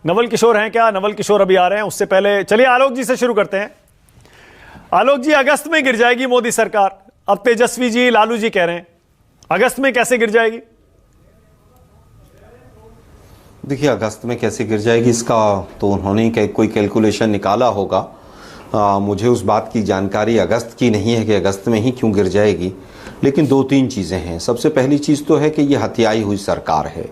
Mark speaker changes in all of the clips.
Speaker 1: नवल किशोर हैं क्या? नवल किशोर अभी आ रहे हैं, उससे पहले चलिए आलोक जी से शुरू करते हैं। आलोक जी, अगस्त में गिर जाएगी मोदी सरकार, अब तेजस्वी जी, लालू जी कह रहे हैं, अगस्त में कैसे गिर जाएगी?
Speaker 2: देखिए, अगस्त में कैसे गिर जाएगी इसका तो उन्होंने कोई कैलकुलेशन निकाला होगा। मुझे उस बात की जानकारी अगस्त की नहीं है कि अगस्त में ही क्यों गिर जाएगी, लेकिन दो तीन चीज़ें हैं। सबसे पहली चीज़ तो है कि ये हथियाई हुई सरकार है,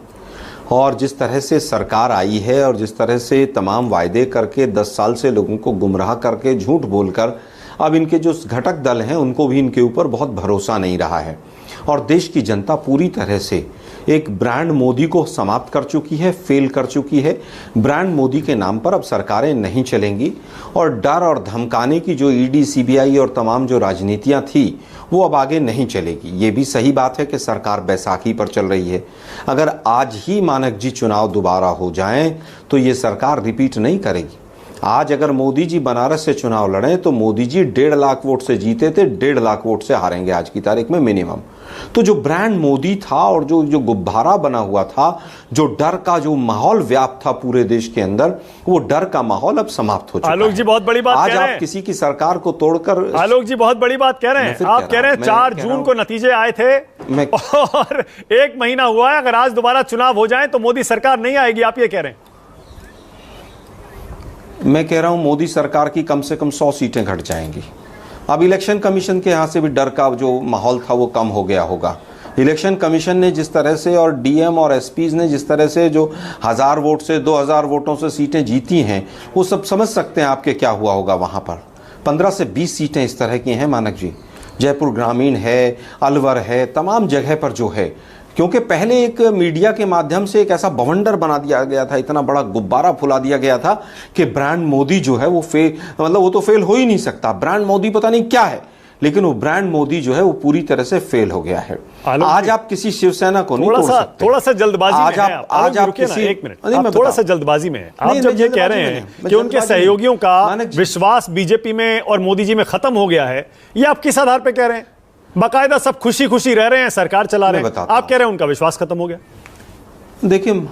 Speaker 2: और जिस तरह से सरकार आई है और जिस तरह से तमाम वायदे करके 10 साल से लोगों को गुमराह करके झूठ बोलकर अब इनके जो घटक दल हैं उनको भी इनके ऊपर बहुत भरोसा नहीं रहा है, और देश की जनता पूरी तरह से एक ब्रांड मोदी को समाप्त कर चुकी है, फेल कर चुकी है। ब्रांड मोदी के नाम पर अब सरकारें नहीं चलेंगी, और डर और धमकाने की जो ईडी, सीबीआई और तमाम जो राजनीतियां थी वो अब आगे नहीं चलेगी। ये भी सही बात है कि सरकार बैसाखी पर चल रही है। अगर आज ही मानक जी चुनाव दोबारा हो जाएं तो ये सरकार रिपीट नहीं करेगी। आज अगर मोदी जी बनारस से चुनाव लड़ें तो मोदी जी 1.5 लाख वोट से जीते थे, 1.5 लाख वोट से हारेंगे आज की तारीख में मिनिमम। तो जो ब्रांड मोदी था और जो गुब्बारा बना हुआ था, जो डर का जो माहौल व्याप्त था पूरे देश के अंदर, वो डर का माहौल अब समाप्त हो चुका है।
Speaker 1: आलोक जी बहुत बड़ी बात
Speaker 2: आज
Speaker 1: कह रहे हैं।
Speaker 2: आप किसी की सरकार को तोड़कर,
Speaker 1: आलोक जी बहुत बड़ी बात कह रहे हैं। आप कह रहे हैं 4 जून को नतीजे आए थे और 1 महीना हुआ है, अगर आज दोबारा चुनाव हो जाए तो मोदी सरकार नहीं आएगी, आप ये कह रहे हैं?
Speaker 2: मैं कह रहा हूं मोदी सरकार की कम से कम 100 सीटें घट जाएंगी। अब इलेक्शन कमीशन के यहाँ से भी डर का जो माहौल था वो कम हो गया होगा। इलेक्शन कमीशन ने जिस तरह से और डीएम और एसपीज ने जिस तरह से जो 1000 वोट से 2000 वोटों से सीटें जीती हैं, वो सब समझ सकते हैं आपके क्या हुआ होगा वहाँ पर। 15 से 20 सीटें इस तरह की हैं मानक जी। जयपुर ग्रामीण है, अलवर है, तमाम जगह पर जो है, क्योंकि पहले एक मीडिया के माध्यम से एक ऐसा बवंडर बना दिया गया था, इतना बड़ा गुब्बारा फुला दिया गया था कि ब्रांड मोदी जो है वो वो तो फेल हो ही नहीं सकता। ब्रांड मोदी पता नहीं क्या है, लेकिन वो ब्रांड मोदी जो है वो पूरी तरह से फेल हो गया है। आज आप किसी शिवसेना को नहीं तोड़ सकते।
Speaker 1: थोड़ा सा जल्दबाजी में हैं।
Speaker 2: आज आप किसी,
Speaker 1: एक मिनट, आप थोड़ा सा जल्दबाजी में हैं। आप जब ये कह रहे हैं कि उनके सहयोगियों का विश्वास बीजेपी में और मोदी जी में खत्म हो गया है, ये आप किस आधार पर कह रहे हैं? बाकायदा सब खुशी खुशी रह रहे हैं, सरकार चला रहे हैं, आप कह रहे हैं उनका विश्वास खत्म हो गया।
Speaker 2: देखिए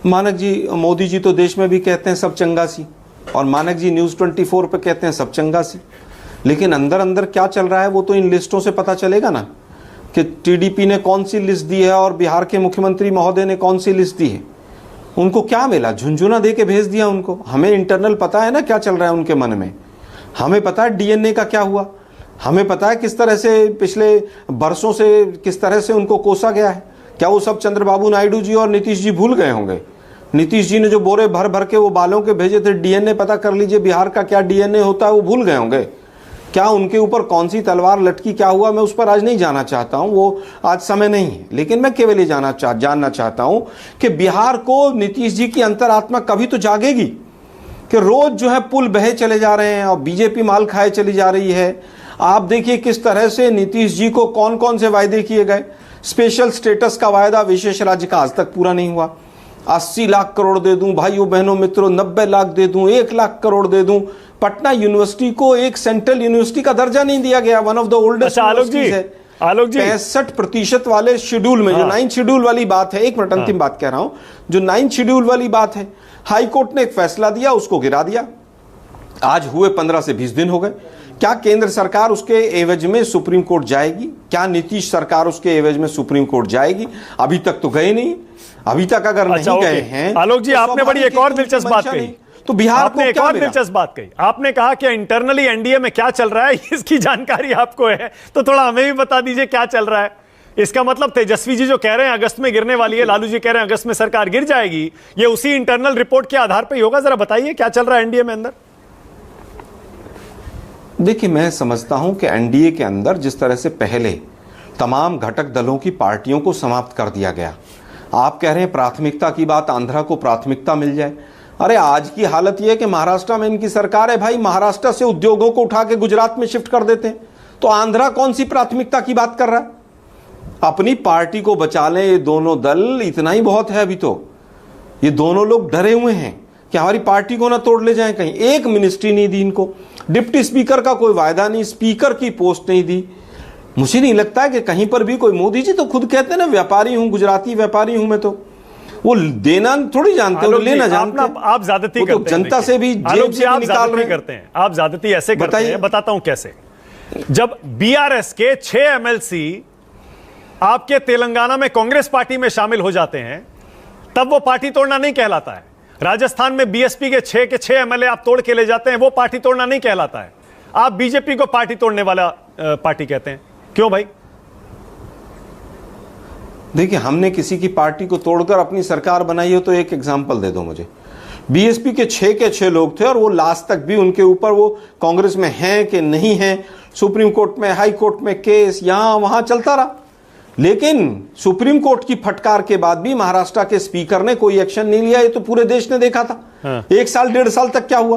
Speaker 2: मानक जी, मोदी जी तो देश में भी कहते हैं सब चंगा सी, और मानक जी न्यूज़ 24 पे कहते हैं सब चंगा सी, लेकिन अंदर अंदर क्या चल रहा है वो तो इन लिस्टों से पता चलेगा ना, कि टीडीपी ने कौन सी लिस्ट दी है और बिहार के मुख्यमंत्री महोदय ने कौन सी लिस्ट दी है। उनको क्या मिला? झुंझुना दे के भेज दिया उनको। हमें इंटरनल पता है ना क्या चल रहा है उनके मन में, हमें पता है डीएनए का क्या हुआ, हमें पता है किस तरह से पिछले बरसों से किस तरह से उनको कोसा गया है। क्या वो सब चंद्रबाबू नायडू जी और नीतीश जी भूल गए होंगे? नीतीश जी ने जो बोरे भर भर के वो बालों के भेजे थे, डीएनए पता कर लीजिए बिहार का क्या डीएनए होता है, वो भूल गए होंगे क्या? उनके ऊपर कौन सी तलवार लटकी, क्या हुआ, मैं उस पर आज नहीं जाना चाहता हूं, वो आज समय नहीं है। लेकिन मैं केवल ये जानना चाहता हूं कि बिहार को नीतीश जी की अंतरात्मा कभी तो जागेगी कि रोज जो है पुल बहे चले जा रहे हैं और बीजेपी माल खाए चली जा रही है। आप देखिए किस तरह से नीतीश जी को कौन कौन से वायदे किए गए। स्पेशल स्टेटस का वायदा विशेष राज्य का आज तक पूरा नहीं हुआ। 80 लाख करोड़ दे दूं भाइयों बहनों मित्रों, 90 लाख दे दूं, 1 लाख करोड़ दे दूं। पटना यूनिवर्सिटी को एक सेंट्रल यूनिवर्सिटी का दर्जा नहीं दिया गया, one of the oldest universities है।
Speaker 1: आलोक जी
Speaker 2: 65% वाले शेड्यूल में, जो 9th शेड्यूल वाली बात है, 1 मिनट अंतिम बात कह रहा हूं, जो 9th शेड्यूल वाली बात है, हाई कोर्ट ने एक फैसला दिया, उसको गिरा दिया। आज हुए 15 से 20 दिन हो गए। क्या केंद्र सरकार उसके एवज में सुप्रीम कोर्ट जाएगी? क्या नीतीश सरकार उसके एवज में सुप्रीम कोर्ट जाएगी? अभी तक तो गए नहीं। अभी तक अगर नहीं गए हैं,
Speaker 1: आलोक जी आपने बड़ी एक और दिलचस्प बात कही,
Speaker 2: तो बिहार
Speaker 1: आपने एक और दिलचस्प बात कही। आपने कहा कि इंटरनली एनडीए में क्या चल रहा है इसकी जानकारी आपको है, तो थोड़ा हमें भी बता दीजिए क्या चल रहा है। इसका मतलब तेजस्वी जी जो कह रहे हैं अगस्त में गिरने वाली है, लालू जी कह रहे हैं अगस्त में सरकार गिर जाएगी, ये उसी इंटरनल रिपोर्ट के आधार पर ही होगा? जरा बताइए क्या चल रहा है एनडीए में अंदर।
Speaker 2: देखिए, मैं समझता हूं कि एनडीए के अंदर जिस तरह से पहले तमाम घटक दलों की पार्टियों को समाप्त कर दिया गया, आप कह रहे हैं प्राथमिकता की बात, आंध्रा को प्राथमिकता मिल जाए। अरे आज की हालत यह है कि महाराष्ट्र में इनकी सरकार है, भाई महाराष्ट्र से उद्योगों को उठा के गुजरात में शिफ्ट कर देते हैं, तो आंध्रा कौन सी प्राथमिकता की बात कर रहा है? अपनी पार्टी को बचा लें ये दोनों दल, इतना ही बहुत है। अभी तो ये दोनों लोग डरे हुए हैं कि हमारी पार्टी को ना तोड़ ले जाएं कहीं। एक मिनिस्ट्री नहीं दी इनको, डिप्टी स्पीकर का कोई वायदा नहीं, स्पीकर की पोस्ट नहीं दी। मुझे नहीं लगता है कि कहीं पर भी कोई, मोदी जी तो खुद कहते हैं ना व्यापारी हूं, गुजराती व्यापारी हूं मैं, वो देना थोड़ी जानते हो, लेना जानते हैं।
Speaker 1: आप ज्यादती
Speaker 2: वो तो
Speaker 1: करते हैं,
Speaker 2: जनता से भी, जेब
Speaker 1: आलोक
Speaker 2: से
Speaker 1: जी,
Speaker 2: भी
Speaker 1: आप
Speaker 2: निकाल
Speaker 1: ज्यादती
Speaker 2: रहे हैं।
Speaker 1: करते हैं। आप ज्यादती ऐसे करते
Speaker 2: बताइए।
Speaker 1: हैं, बताता हूं कैसे। जब बीआरएस के 6 एमएलसी आपके तेलंगाना में कांग्रेस पार्टी में शामिल हो जाते हैं, तब वो पार्टी तोड़ना नहीं कहलाता है। राजस्थान में बीएसपी के 6 एमएलए आप तोड़ के ले जाते हैं, वो पार्टी तोड़ना नहीं कहलाता है। आप बीजेपी को पार्टी तोड़ने वाला पार्टी कहते हैं, क्यों भाई?
Speaker 2: देखिए, हमने किसी की पार्टी को तोड़कर अपनी सरकार बनाई हो तो एक एग्जाम्पल दे दो मुझे। बीएसपी के 6 लोग थे और वो लास्ट तक भी उनके ऊपर वो कांग्रेस में हैं कि नहीं हैं, सुप्रीम कोर्ट में, हाई कोर्ट में केस यहां वहां चलता रहा। लेकिन सुप्रीम कोर्ट की फटकार के बाद भी महाराष्ट्र के स्पीकर ने कोई एक्शन नहीं लिया। ये तो पूरे देश ने देखा था।
Speaker 1: हाँ।
Speaker 2: 1 साल 1.5 साल तक क्या हुआ?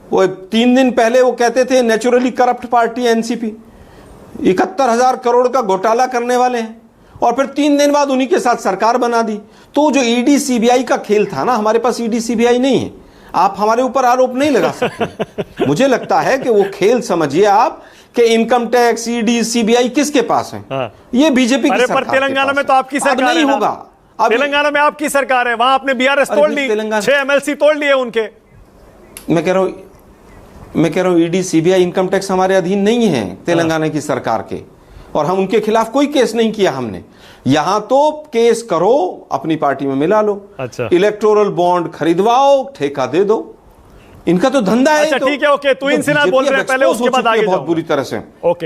Speaker 2: वो 3 दिन पहले वो कहते थे naturally corrupt party NCP 71,000 crore का घोटाला करने वाले हैं, और फिर 3 दिन बाद उन्हीं के साथ सरकार बना दी। तो जो ईडी सीबीआई का खेल था ना, हमारे पास ईडी सीबीआई नहीं है, आप हमारे ऊपर आरोप नहीं लगा सकते। मुझे लगता है कि वो खेल समझिए आप कि इनकम टैक्स, ईडी, सीबीआई किसके पास है?
Speaker 1: हाँ।
Speaker 2: ये बीजेपी की सरकार
Speaker 1: पर तेलंगाना में तो आपकी सरकार
Speaker 2: नहीं
Speaker 1: है ना?
Speaker 2: होगा। अब
Speaker 1: तेलंगाना में आपकी सरकार है, वहां आपने बीआरएस तोड़ ली, 6 एमएलसी तोड़ लिए उनके।
Speaker 2: मैं कह रहा हूं ईडी सीबीआई इनकम टैक्स हमारे अधीन नहीं है तेलंगाना की सरकार के, और हम उनके खिलाफ कोई केस नहीं किया हमने। यहां तो केस करो, अपनी पार्टी में मिला लो,
Speaker 1: अच्छा।
Speaker 2: इलेक्टोरल बॉन्ड खरीदवाओ, ठेका दे दो, इनका तो धंधा है।
Speaker 1: अच्छा ठीक है, ओके, तू इनसे ना बोल रहे हैं, पहले उसके बाद आगे
Speaker 2: बहुत बुरी तरह से।
Speaker 1: ओके।